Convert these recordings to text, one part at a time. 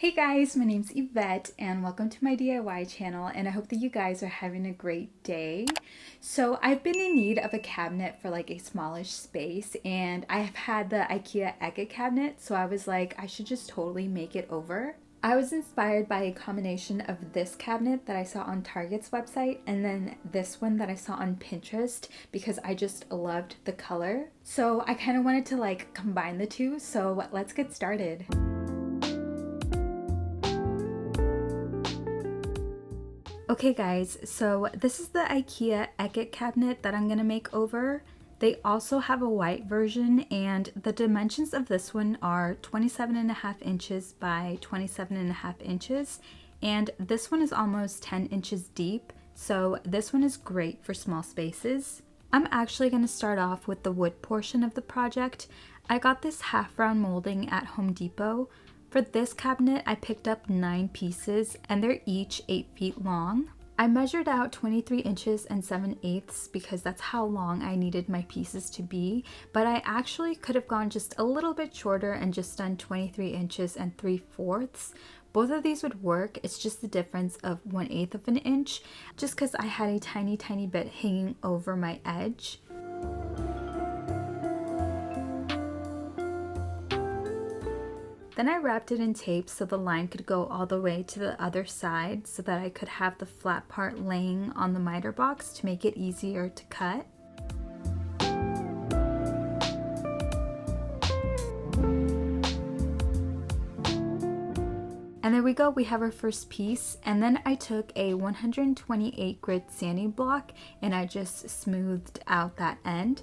Hey guys, my name's Yvette and welcome to my DIY channel, and I hope that you guys are having a great day. So I've been in need of a cabinet for like a smallish space, and I have had the Ikea Eket cabinet, so I was like I should just totally make it over. I was inspired by a combination of this cabinet that I saw on Target's website and then this one that I saw on Pinterest because I just loved the color. So I kind of wanted to like combine the two, so let's get started. Okay guys, so this is the Ikea Eket cabinet that I'm going to make over. They also have a white version, and the dimensions of this one are 27.5 inches by 27.5 inches, and this one is almost 10 inches deep, so this one is great for small spaces. I'm actually going to start off with the wood portion of the project. I got this half round molding at Home Depot. For this cabinet, I picked up 9 pieces and they're each 8 feet long. I measured out 23 inches and 7/8 because that's how long I needed my pieces to be, but I actually could have gone just a little bit shorter and just done 23 inches and 3/4. Both of these would work, it's just the difference of 1/8 of an inch, just because I had a tiny bit hanging over my edge. Then I wrapped it in tape so the line could go all the way to the other side so that I could have the flat part laying on the miter box to make it easier to cut. And there we go, we have our first piece. And then I took a 128 grit sanding block and I just smoothed out that end.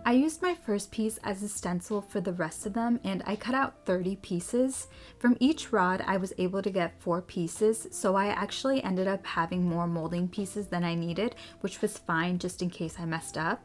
I used my first piece as a stencil for the rest of them, and I cut out 30 pieces. From each rod I was able to get 4 pieces, so I actually ended up having more molding pieces than I needed, which was fine just in case I messed up.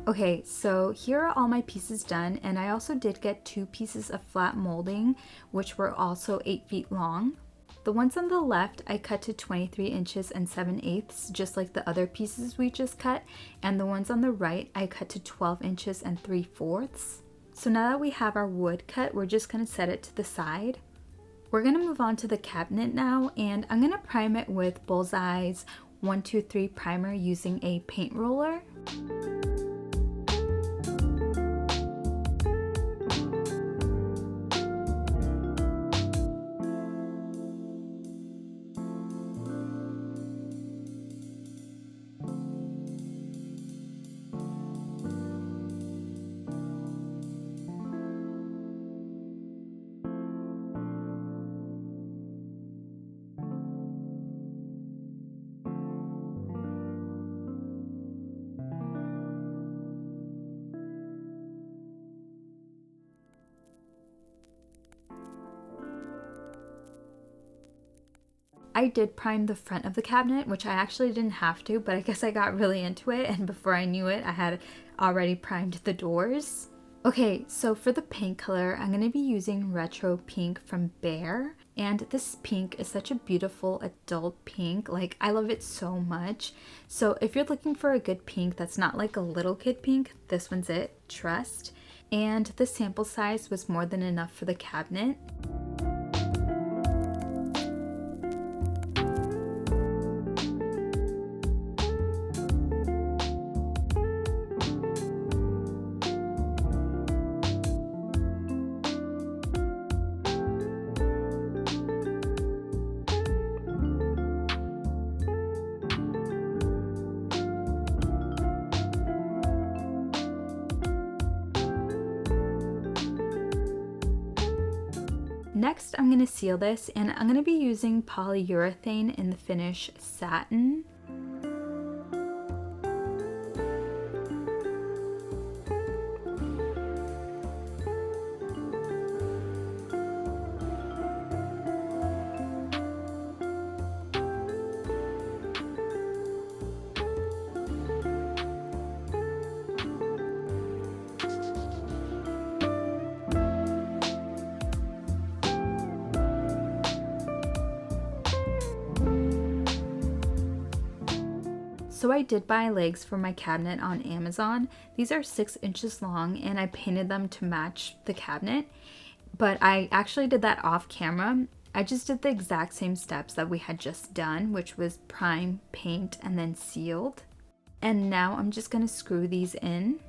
Okay, so here are all my pieces done, and I also did get 2 pieces of flat molding, which were also 8 feet long. The ones on the left I cut to 23 inches and 7/8, just like the other pieces we just cut, and the ones on the right I cut to 12 inches and 3/4. So now that we have our wood cut, we're just going to set it to the side. We're going to move on to the cabinet now, and I'm going to prime it with Bullseye's 123 primer using a paint roller. I did prime the front of the cabinet, which I actually didn't have to, but I guess I got really into it, and before I knew it, I had already primed the doors. Okay, so for the paint color, I'm going to be using Retro Pink from Bear, and this pink is such a beautiful adult pink. Like, I love it so much. So if you're looking for a good pink that's not like a little kid pink, this one's it, trust. And the sample size was more than enough for the cabinet. Next, I'm going to seal this, and I'm going to be using polyurethane in the finish satin. So I did buy legs for my cabinet on Amazon. These are 6 inches long and I painted them to match the cabinet. But I actually did that off camera. I just did the exact same steps that we had just done, which was prime, paint, and then sealed. And now I'm just going to screw these in.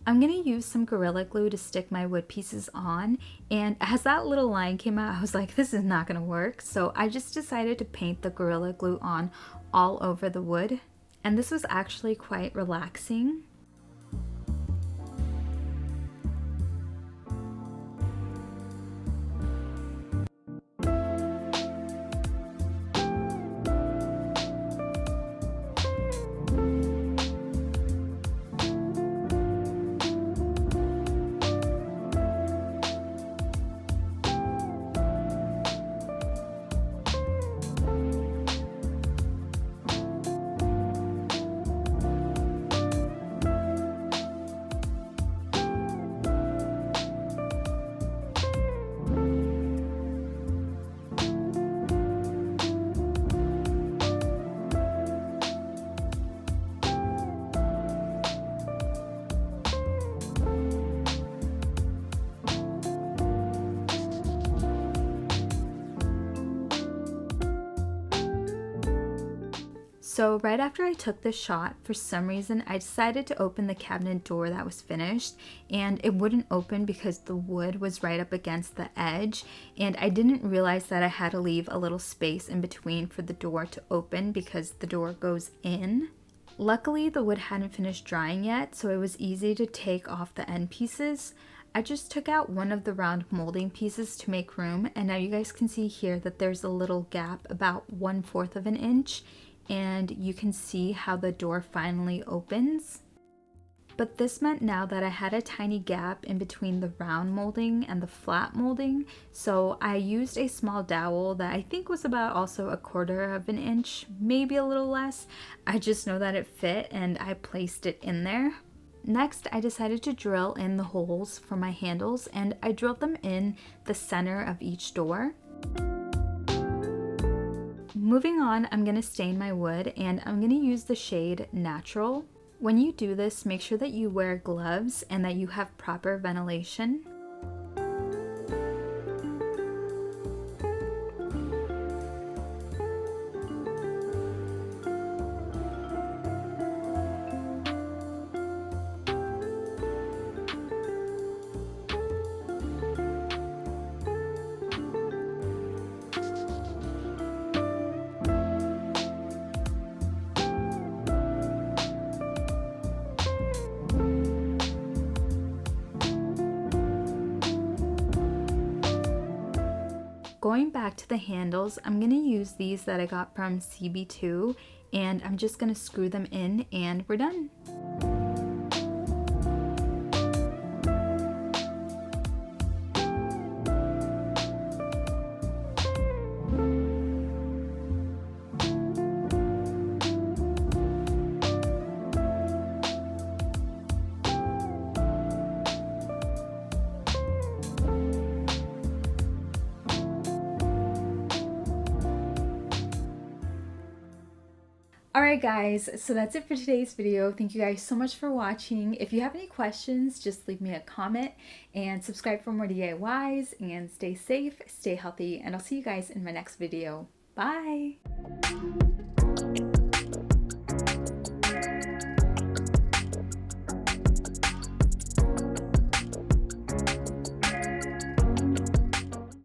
I'm going to use some Gorilla Glue to stick my wood pieces on, and as that little line came out, I was like, this is not going to work. So I just decided to paint the Gorilla Glue on all over the wood, and this was actually quite relaxing. So right after I took this shot, for some reason, I decided to open the cabinet door that was finished, and it wouldn't open because the wood was right up against the edge, and I didn't realize that I had to leave a little space in between for the door to open because the door goes in. Luckily, the wood hadn't finished drying yet, so it was easy to take off the end pieces. I just took out one of the round molding pieces to make room, and now you guys can see here that there's a little gap about 1/4 of an inch, and you can see how the door finally opens. But this meant now that I had a tiny gap in between the round molding and the flat molding, so I used a small dowel that I think was about also 1/4 of an inch, maybe a little less. I just know that it fit and I placed it in there. Next, I decided to drill in the holes for my handles, and I drilled them in the center of each door. Moving on, I'm going to stain my wood, and I'm going to use the shade Natural. When you do this, make sure that you wear gloves and that you have proper ventilation. Going back to the handles, I'm going to use these that I got from CB2, and I'm just going to screw them in and we're done. Alright guys, so that's it for today's video. Thank you guys so much for watching. If you have any questions, just leave me a comment and subscribe for more DIYs, and stay safe, stay healthy, and I'll see you guys in my next video. Bye!